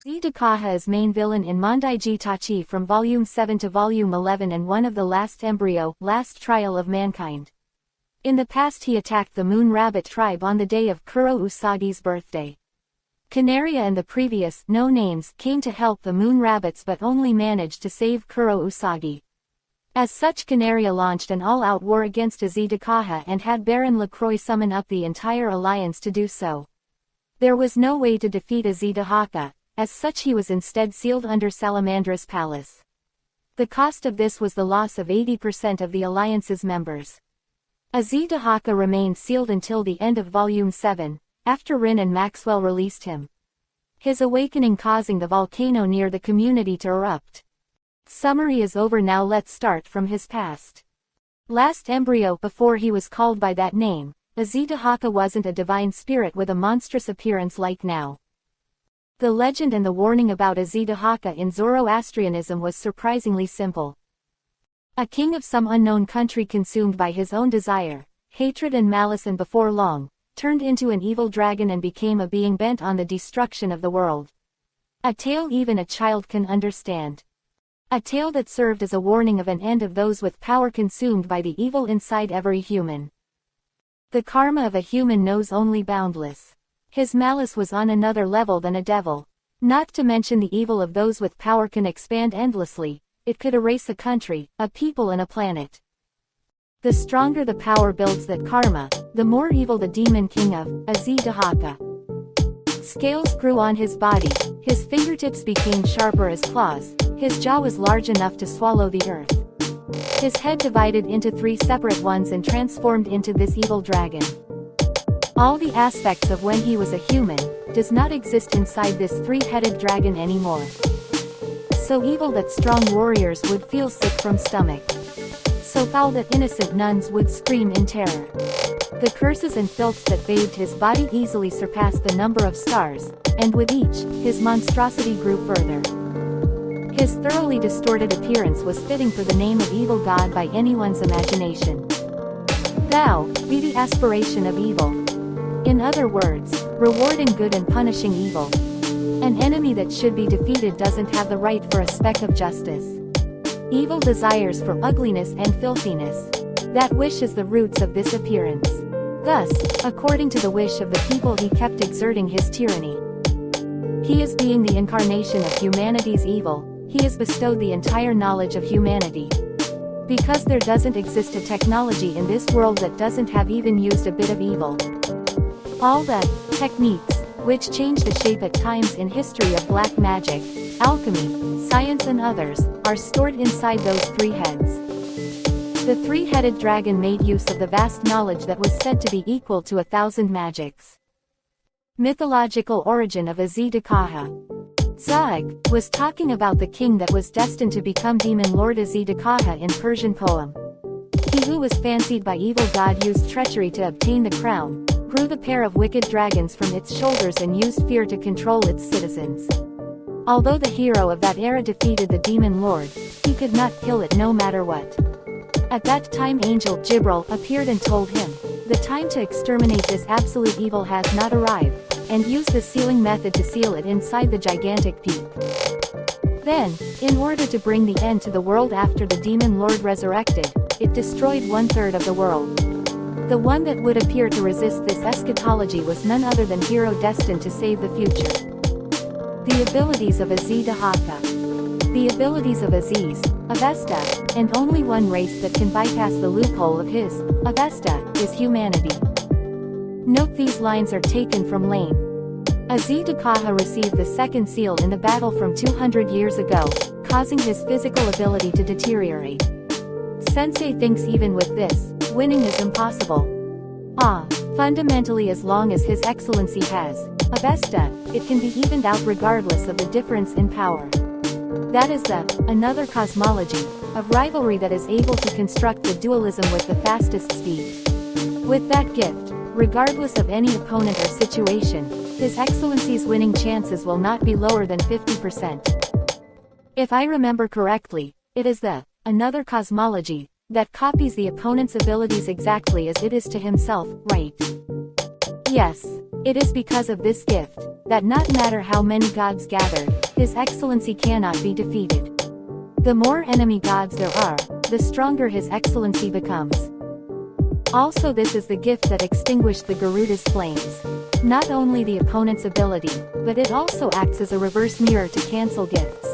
Azi Dahaka is main villain in Mondaiji Tachi from Volume 7 to Volume 11 and one of the last embryo, last trial of mankind. In the past he attacked the Moon Rabbit tribe on the day of Kuro Usagi's birthday. Canaria and the previous, no names, came to help the Moon Rabbits but only managed to save Kuro Usagi. As such, Canaria launched an all-out war against Azi Dahaka and had Baron LaCroix summon up the entire alliance to do so. There was no way to defeat Azi Dahaka, as such he was instead sealed under Salamandra's palace. The cost of this was the loss of 80% of the alliance's members. Azi Dahaka remained sealed until the end of Volume 7, after Rin and Maxwell released him. His awakening causing the volcano near the community to erupt. Summary is over. Now let's start from his past. Last embryo, before he was called by that name, Azi Dahaka wasn't a divine spirit with a monstrous appearance like now. The legend and the warning about Azi Dahaka in Zoroastrianism was surprisingly simple. A king of some unknown country consumed by his own desire, hatred and malice, and before long, turned into an evil dragon and became a being bent on the destruction of the world. A tale even a child can understand. A tale that served as a warning of an end of those with power consumed by the evil inside every human. The karma of a human knows only boundless. His malice was on another level than a devil. Not to mention the evil of those with power can expand endlessly. It could erase a country, a people, and a planet. The stronger the power builds that karma, the more evil the demon king of Azi Dahaka. Scales grew on his body, his fingertips became sharper as claws, his jaw was large enough to swallow the earth. His head divided into 3 separate ones and transformed into this evil dragon. All the aspects of when he was a human, does not exist inside this 3-headed dragon anymore. So evil that strong warriors would feel sick from stomach. So foul that innocent nuns would scream in terror. The curses and filths that bathed his body easily surpassed the number of stars, and with each, his monstrosity grew further. His thoroughly distorted appearance was fitting for the name of evil god by anyone's imagination. Thou, be the aspiration of evil. In other words, rewarding good and punishing evil. An enemy that should be defeated doesn't have the right for a speck of justice. Evil desires for ugliness and filthiness. That wish is the roots of this appearance. Thus, according to the wish of the people, he kept exerting his tyranny. He is being the incarnation of humanity's evil. He has bestowed the entire knowledge of humanity. Because there doesn't exist a technology in this world that doesn't have even used a bit of evil. All the techniques, which change the shape at times in history of black magic, alchemy, science and others, are stored inside those 3 heads. The 3-headed dragon made use of the vast knowledge that was said to be equal to 1,000 magics. Mythological origin of Azi Dahaka. Zaag was talking about the king that was destined to become demon lord Azi Dahaka in Persian poem. He who was fancied by evil god used treachery to obtain the crown, grew the pair of wicked dragons from its shoulders and used fear to control its citizens. Although the hero of that era defeated the demon lord, he could not kill it no matter what. At that time Angel Jibril appeared and told him, the time to exterminate this absolute evil has not arrived, and use the sealing method to seal it inside the gigantic peak. Then, in order to bring the end to the world after the demon lord resurrected, it destroyed 1/3 of the world. The one that would appear to resist this eschatology was none other than hero destined to save the future. The abilities of Azi Dahaka. The abilities of Aziz, Avesta, and only one race that can bypass the loophole of his, Avesta, is humanity. Note these lines are taken from Lane. Azi Dahaka received the 2nd seal in the battle from 200 years ago, causing his physical ability to deteriorate. Sensei thinks even with this, winning is impossible. Fundamentally, as long as His Excellency has Avesta, it can be evened out regardless of the difference in power. That is another cosmology of rivalry that is able to construct the dualism with the fastest speed. With that gift, regardless of any opponent or situation, His Excellency's winning chances will not be lower than 50%. If I remember correctly, it is another cosmology that copies the opponent's abilities exactly as it is to himself, right? Yes, it is because of this gift that not matter how many gods gathered, His Excellency cannot be defeated. The more enemy gods there are, the stronger His Excellency becomes. Also, this is the gift that extinguished the Garuda's flames. Not only the opponent's ability, but it also acts as a reverse mirror to cancel gifts.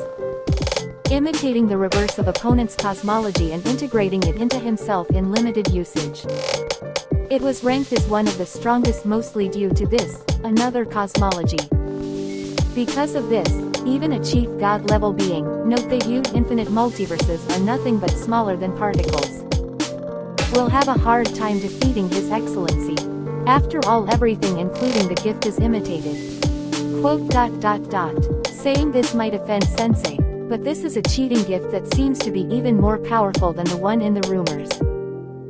Imitating the reverse of opponent's cosmology and integrating it into himself in limited usage. It was ranked as one of the strongest mostly due to this, another cosmology. Because of this, even a chief god-level being, note the huge infinite multiverses are nothing but smaller than particles, will have a hard time defeating His Excellency. After all, everything including the gift is imitated. Quote. Saying this might offend Sensei, but this is a cheating gift that seems to be even more powerful than the one in the rumors.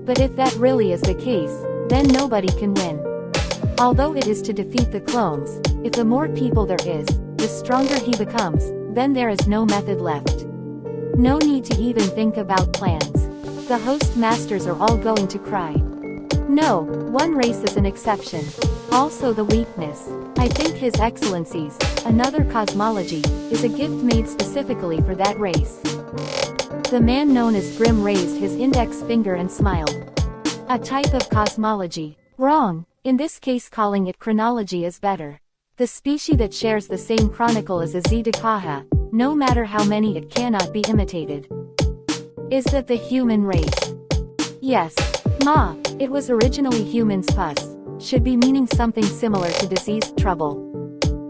But if that really is the case, then nobody can win. Although it is to defeat the clones, if the more people there is, the stronger he becomes, then there is no method left. No need to even think about plans. The host masters are all going to cry. No, one race is an exception. Also the weakness. I think His Excellency's, another cosmology, is a gift made specifically for that race. The man known as Grim raised his index finger and smiled. A type of cosmology. Wrong. In this case, calling it chronology is better. The species that shares the same chronicle as Azi Dahaka, no matter how many it cannot be imitated. Is that the human race? Yes. Ma, it was originally humans. Pus should be meaning something similar to disease, trouble.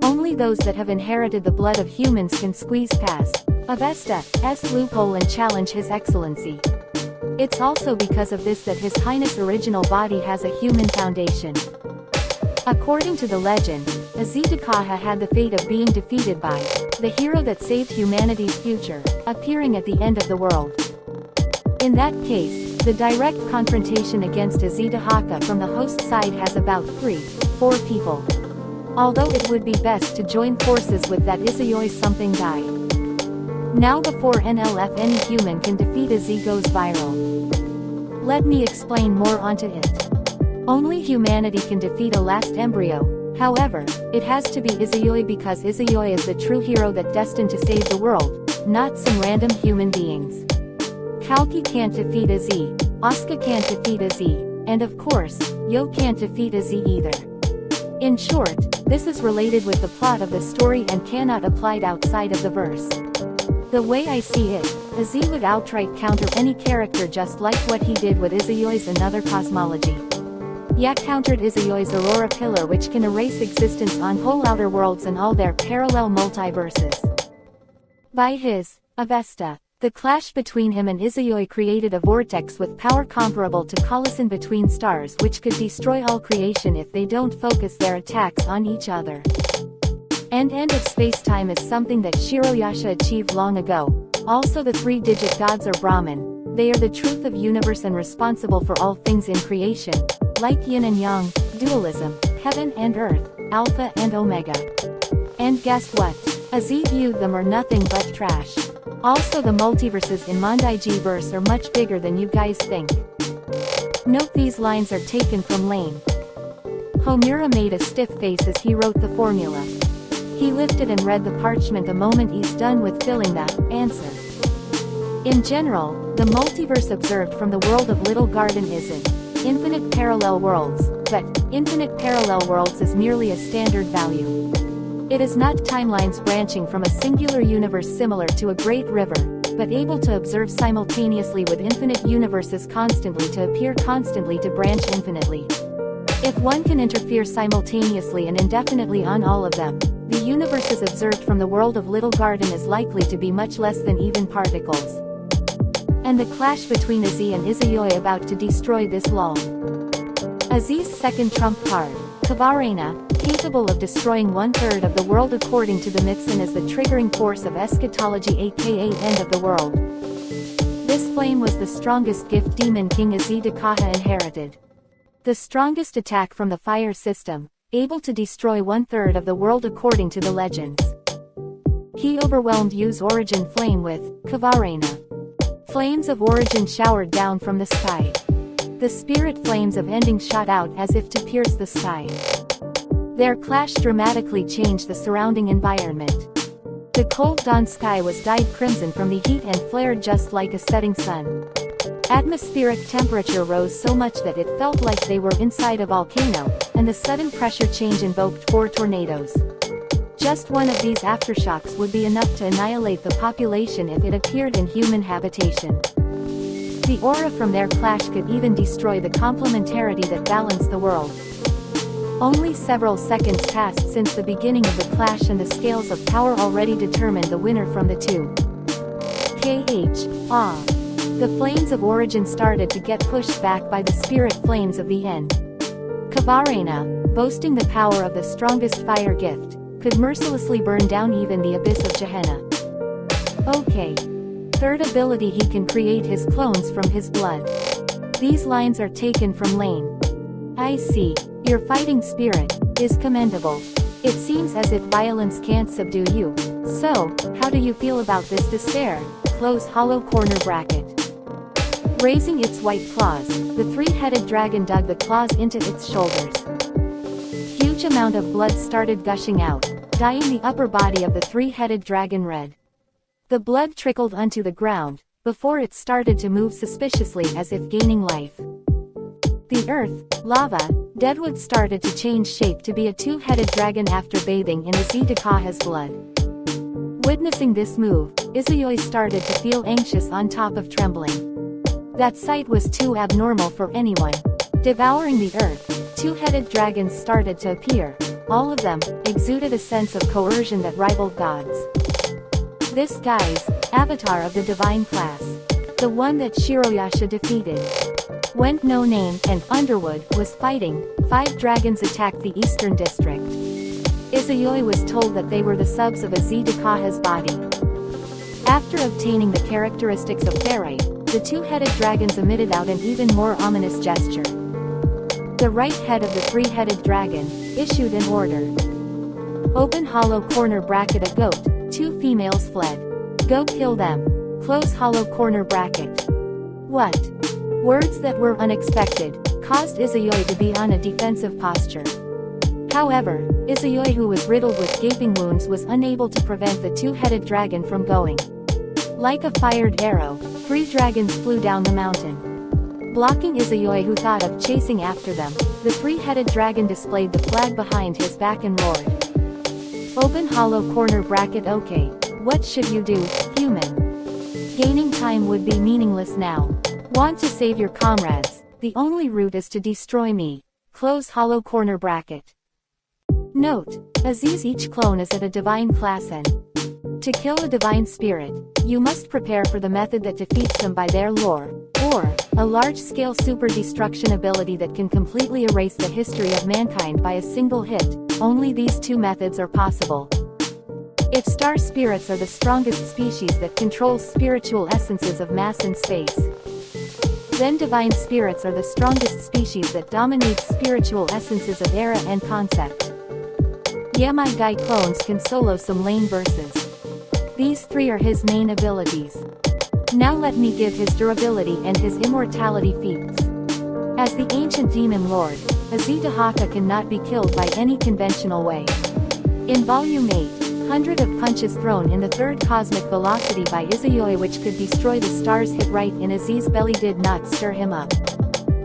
Only those that have inherited the blood of humans can squeeze past Avesta's loophole and challenge His Excellency. It's also because of this that His Highness' original body has a human foundation. According to the legend, Azi Dahaka had the fate of being defeated by the hero that saved humanity's future, appearing at the end of the world. In that case, the direct confrontation against Azi Dahaka from the host side has about 3-4 people. Although it would be best to join forces with that Izayoi something guy. Now before NLF any human can defeat Azi goes viral. Let me explain more onto it. Only humanity can defeat a last embryo, however, it has to be Izayoi because Izayoi is the true hero that destined to save the world, not some random human beings. Kalki can't defeat Azi, Asuka can't defeat Azi, and of course, Yo can't defeat Azi either. In short, this is related with the plot of the story and cannot applied outside of the verse. The way I see it, Azi would outright counter any character just like what he did with Izayoi's another cosmology. Yak countered Izayoi's Aurora Pillar, which can erase existence on whole outer worlds and all their parallel multiverses. By his Avesta, the clash between him and Izayoi created a vortex with power comparable to collision between stars, which could destroy all creation if they don't focus their attacks on each other. End of space-time is something that Shiroyasha achieved long ago. Also the three-digit gods are Brahman. They are the truth of universe and responsible for all things in creation, like yin and yang, dualism, heaven and earth, alpha and omega. And guess what? Azi viewed them are nothing but trash. Also the multiverses in Mondaiji verse are much bigger than you guys think. Note these lines are taken from Lane. Homura made a stiff face as he wrote the formula. He lifted and read the parchment the moment he's done with filling that answer. In general, the multiverse observed from the world of Little Garden isn't infinite parallel worlds, but infinite parallel worlds is merely a standard value. It is not timelines branching from a singular universe similar to a great river, but able to observe simultaneously with infinite universes constantly to appear constantly to branch infinitely. If one can interfere simultaneously and indefinitely on all of them, the universes observed from the world of Little Garden is likely to be much less than even particles. And the clash between Azi and Izayoi about to destroy this lull. Azi's second trump card, Kavarena, capable of destroying 1/3 of the world according to the Mitsun, is the triggering force of eschatology, aka end of the world. This flame was the strongest gift Demon King Azi Dahaka inherited. The strongest attack from the fire system, able to destroy 1/3 of the world according to the legends. He overwhelmed Yu's origin flame with Kavarena. Flames of origin showered down from the sky. The spirit flames of ending shot out as if to pierce the sky. Their clash dramatically changed the surrounding environment. The cold dawn sky was dyed crimson from the heat and flared just like a setting sun. Atmospheric temperature rose so much that it felt like they were inside a volcano, and the sudden pressure change invoked 4 tornadoes. Just one of these aftershocks would be enough to annihilate the population if it appeared in human habitation. The aura from their clash could even destroy the complementarity that balanced the world. Only several seconds passed since the beginning of the clash, and the scales of power already determined the winner from the two. The flames of origin started to get pushed back by the spirit flames of the end. Kavarena, boasting the power of the strongest fire gift, could mercilessly burn down even the abyss of Gehenna. Third ability, he can create his clones from his blood. These lines are taken from Lane. I see. Your fighting spirit is commendable. It seems as if violence can't subdue you. So, how do you feel about this despair? Close hollow corner bracket. Raising its white claws, the three-headed dragon dug the claws into its shoulders. Huge amount of blood started gushing out, dyeing the upper body of the three-headed dragon red. The blood trickled onto the ground, before it started to move suspiciously as if gaining life. The earth, lava, deadwood started to change shape to be a two-headed dragon after bathing in Azi Dahaka's blood. Witnessing this move, Izayoi started to feel anxious on top of trembling. That sight was too abnormal for anyone. Devouring the earth, two-headed dragons started to appear. All of them exuded a sense of coercion that rivaled gods. This guy's avatar of the divine class, the one that Shiroyasha defeated. When No Name and Underwood was fighting, 5 dragons attacked the eastern district. Izayoi was told that they were the subs of Azi Dahaka's body. After obtaining the characteristics of ferrite, the two-headed dragons emitted out an even more ominous gesture. The right head of the three-headed dragon issued an order. Open hollow corner bracket. A goat, 2 females fled. Go kill them. Close hollow corner bracket. What? Words that were unexpected caused Izayoi to be on a defensive posture. However, Izayoi, who was riddled with gaping wounds, was unable to prevent the two-headed dragon from going. Like a fired arrow, 3 dragons flew down the mountain. Blocking Izayoi, who thought of chasing after them, the three-headed dragon displayed the flag behind his back and roared. Open hollow corner bracket. Okay, what should you do, human? Gaining time would be meaningless now. Want to save your comrades? The only route is to destroy me. Close hollow corner bracket. Note: Aziz, each clone is at a divine class, and to kill a divine spirit, you must prepare for the method that defeats them by their lore, or a large-scale super destruction ability that can completely erase the history of mankind by a single hit. Only these 2 methods are possible. If star spirits are the strongest species that controls spiritual essences of mass and space, then divine spirits are the strongest species that dominates spiritual essences of era and concept. Yeah, my guy clones can solo some lane verses. These 3 are his main abilities. Now let me give his durability and his immortality feats. As the ancient demon lord, Azi Dahaka cannot be killed by any conventional way. In Volume 8, 100 of punches thrown in the 3rd cosmic velocity by Izayoi, which could destroy the stars, hit right in Aziz's belly, did not stir him up.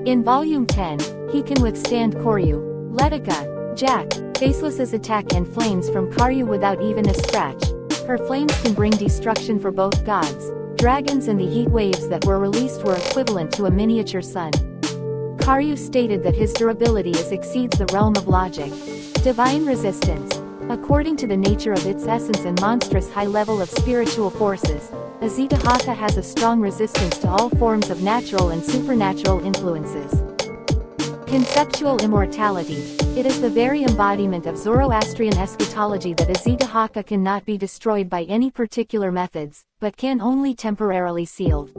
In Volume 10, he can withstand Koryu, Letica, Jack, Faceless's attack and flames from Karyu without even a scratch. Her flames can bring destruction for both gods, dragons, and the heat waves that were released were equivalent to a miniature sun. Karyu stated that his durability exceeds the realm of logic. Divine resistance. According to the nature of its essence and monstrous high level of spiritual forces, Azi Dahaka has a strong resistance to all forms of natural and supernatural influences. Conceptual immortality. It is the very embodiment of Zoroastrian eschatology that Azi Dahaka cannot be destroyed by any particular methods, but can only temporarily sealed.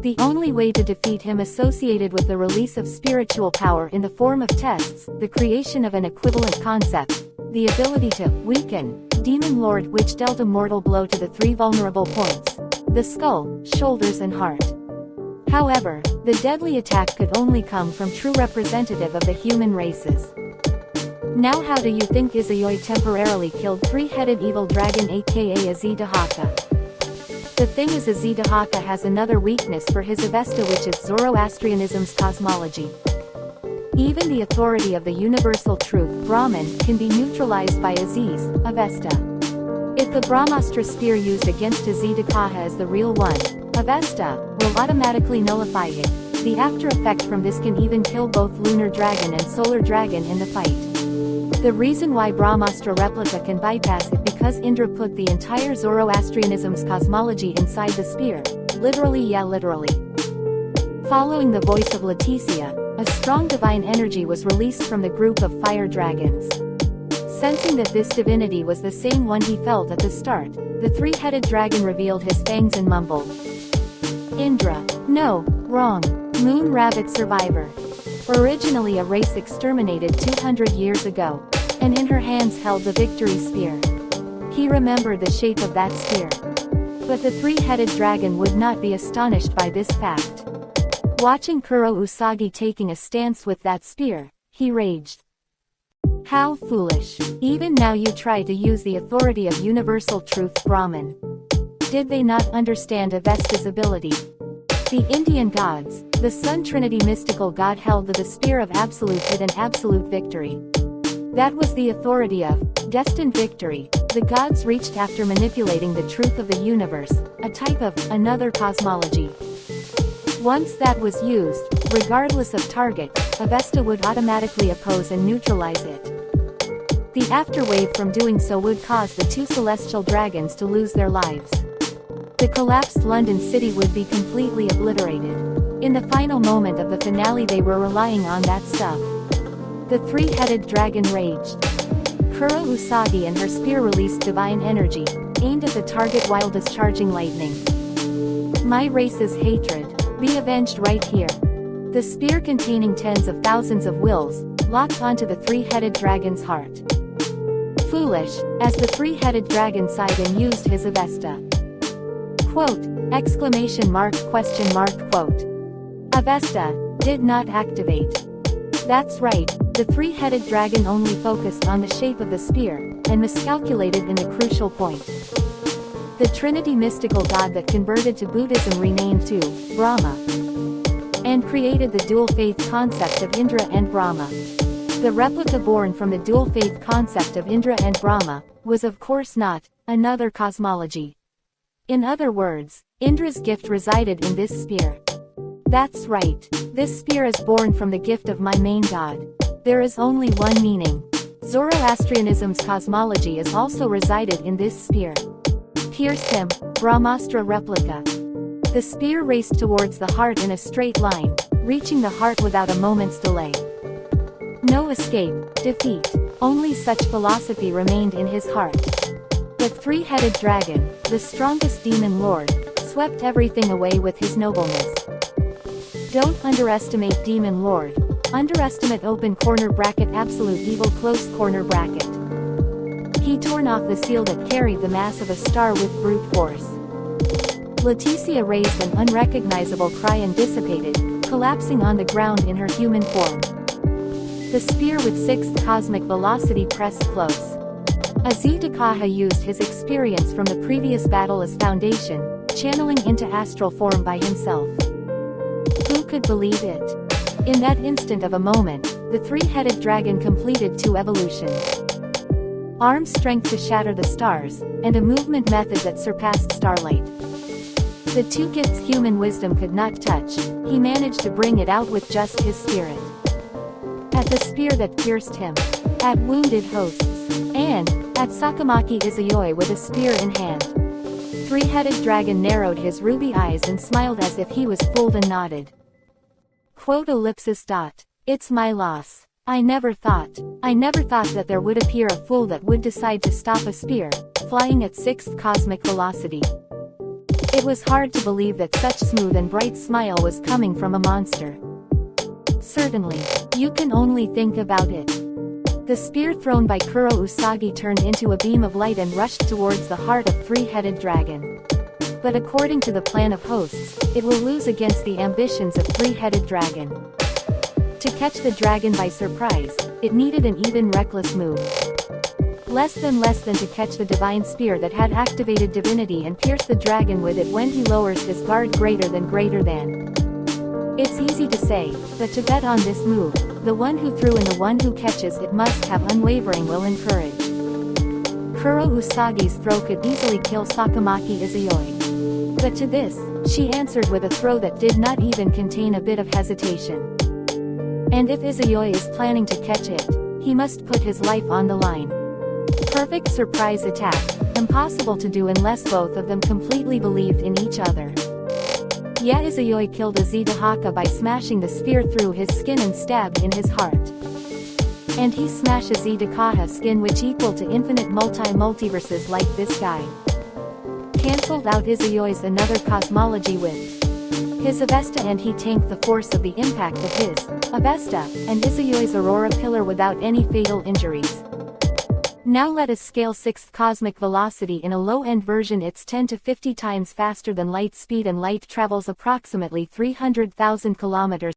The only way to defeat him associated with the release of spiritual power in the form of tests, the creation of an equivalent concept, the ability to weaken Demon Lord, which dealt a mortal blow to the 3 vulnerable points: the skull, shoulders and heart. However, the deadly attack could only come from true representative of the human races. Now how do you think Izayoi temporarily killed three-headed evil dragon aka Azi Dahaka? The thing is, Azi Dahaka has another weakness for his Avesta, which is Zoroastrianism's cosmology. Even the authority of the universal truth, Brahman, can be neutralized by Azi's Avesta. If the Brahmastra spear used against Azi Dahaka is the real one, Avesta will automatically nullify it. The after effect from this can even kill both Lunar Dragon and Solar Dragon in the fight. The reason why Brahmastra replica can bypass it because Indra put the entire Zoroastrianism's cosmology inside the spear. Literally, yeah, literally. Following the voice of Leticia, a strong divine energy was released from the group of fire dragons. Sensing that this divinity was the same one he felt at the start, the three-headed dragon revealed his fangs and mumbled. Indra. No, wrong. Moon rabbit survivor. Originally a race exterminated 200 years ago, and in her hands held the victory spear. He remembered the shape of that spear. But the three-headed dragon would not be astonished by this fact. Watching Kuro Usagi taking a stance with that spear, he raged. How foolish. Even now you try to use the authority of universal truth, Brahman. Did they not understand Avesta's ability? The Indian gods, the Sun Trinity mystical god held that the spear of absolute hid an absolute victory. That was the authority of destined victory. The gods reached after manipulating the truth of the universe, a type of another cosmology. Once that was used, regardless of target, Avesta would automatically oppose and neutralize it. The afterwave from doing so would cause the two celestial dragons to lose their lives. The collapsed London city would be completely obliterated. In the final moment of the finale they were relying on that stuff. The three-headed dragon raged. Kuro Usagi and her spear released divine energy, aimed at the target while discharging lightning. My race's hatred. Be avenged right here. The spear containing tens of thousands of wills, locked onto the three-headed dragon's heart. Foolish, as the three-headed dragon sighed and used his Avesta. Quote, exclamation mark, question mark, quote. Avesta did not activate. That's right, the three-headed dragon only focused on the shape of the spear, and miscalculated in the crucial point. The Trinity mystical god that converted to Buddhism renamed to Brahma, and created the dual faith concept of Indra and Brahma. The replica born from the dual faith concept of Indra and Brahma was of course not another cosmology. In other words, Indra's gift resided in this spear. That's right, this spear is born from the gift of my main god. There is only one meaning. Zoroastrianism's cosmology is also resided in this spear. Pierced him, Brahmastra replica. The spear raced towards the heart in a straight line, reaching the heart without a moment's delay. No escape, defeat, only such philosophy remained in his heart. But three-headed dragon, the strongest demon lord, swept everything away with his nobleness. Don't underestimate demon lord. Underestimate open corner bracket absolute evil close corner bracket. He torn off the seal that carried the mass of a star with brute force. Leticia raised an unrecognizable cry and dissipated, collapsing on the ground in her human form. The spear with sixth cosmic velocity pressed close. Azi Dahaka used his experience from the previous battle as foundation, channeling into astral form by himself. Who could believe it? In that instant of a moment, the three-headed dragon completed two evolutions. Arm strength to shatter the stars, and a movement method that surpassed starlight. The two gifts human wisdom could not touch, he managed to bring it out with just his spirit. At the spear that pierced him. At wounded hosts. And, at Sakamaki Izayoi with a spear in hand. Three-headed dragon narrowed his ruby eyes and smiled as if he was fooled and nodded. Quote ellipsis dot. It's my loss. I never thought that there would appear a fool that would decide to stop a spear, flying at sixth cosmic velocity. It was hard to believe that such smooth and bright smile was coming from a monster. Certainly, you can only think about it. The spear thrown by Kuro Usagi turned into a beam of light and rushed towards the heart of three-headed dragon. But according to the plan of hosts, it will lose against the ambitions of three-headed dragon. To catch the dragon by surprise, it needed an even reckless move. Less than to catch the divine spear that had activated divinity and pierce the dragon with it when he lowers his guard greater than. It's easy to say, but to bet on this move, the one who threw and the one who catches it must have unwavering will and courage. Kuro Usagi's throw could easily kill Sakamaki Izayoi. But to this, she answered with a throw that did not even contain a bit of hesitation. And if Izayoi is planning to catch it, he must put his life on the line. Perfect surprise attack, impossible to do unless both of them completely believed in each other. Yeah, Izayoi killed Azi Dahaka by smashing the spear through his skin and stabbed in his heart. And he smashed Azi Dahaka's skin, which equal to infinite multiverses like this guy. Cancelled out Izayoi's another cosmology with his Avesta, and he tanked the force of the impact of his Avesta and Izayoi's Aurora Pillar without any fatal injuries. Now let us scale 6th cosmic velocity in a low-end version. It's 10 to 50 times faster than light speed, and light travels approximately 300,000 kilometers